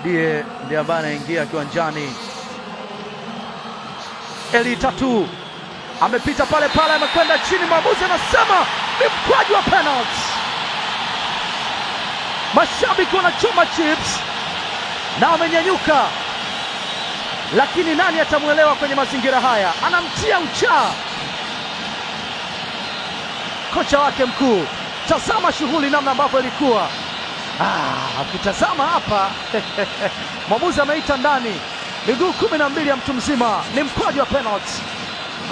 Didier ndiye ambaye anaingia kiwanjani. Eli Tatu amepita pale pale, amekwenda chini, mwamuzi anasema ni mkwaju wa penalty. Mashabiki wanachoma chips na wamenyanyuka, lakini nani atamuelewa kwenye mazingira haya? Anamtia uchaa kocha wake mkuu. Tazama shughuli namna ambavyo ilikuwa. Ukitazama hapa mwamuzi ameita ndani, miguu 12 ya mtu mzima, ni mkwaju wa penalty.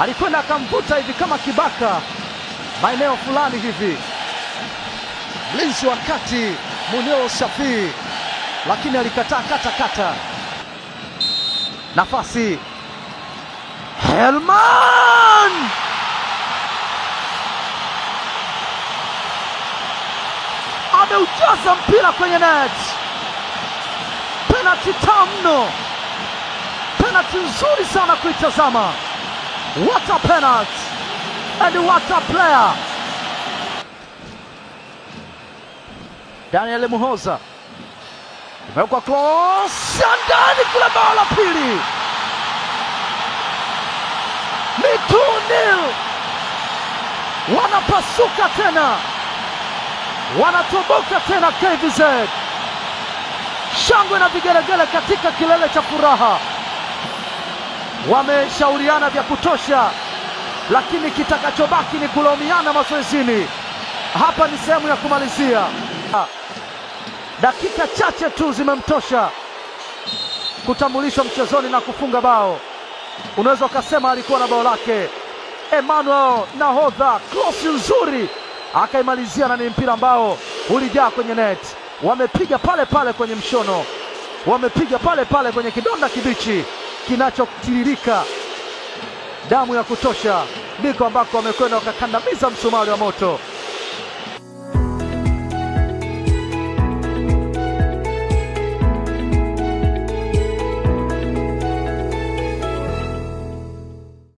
Alikwenda akamvuta hivi kama kibaka maeneo fulani hivi, mlinzi wa kati Munir Shafii, lakini alikataa kata. Nafasi Helman ameujaza mpira kwenye net. Penalty tamu mno, penalty nzuri sana kuitazama. What a penalty and what a player. Daniel Muhoza imewekwa cross ndani kule, bao la pili. Ni 2-0. Wanapasuka tena, wanatoboka tena KVZ. Shangwe na vigelegele katika kilele cha furaha. Wameshauriana vya kutosha, lakini kitakachobaki ni kulaumiana mazoezini. Hapa ni sehemu ya kumalizia. Dakika chache tu zimemtosha kutambulishwa mchezoni na kufunga bao. Unaweza ukasema alikuwa na bao lake. Emmanuel nahodha, cross nzuri akaimalizia, na ni mpira ambao ulijaa kwenye net. Wamepiga pale pale kwenye mshono, wamepiga pale pale kwenye kidonda kibichi kinachotiririka damu ya kutosha, ndiko ambako wamekwenda wakakandamiza msumari wa moto.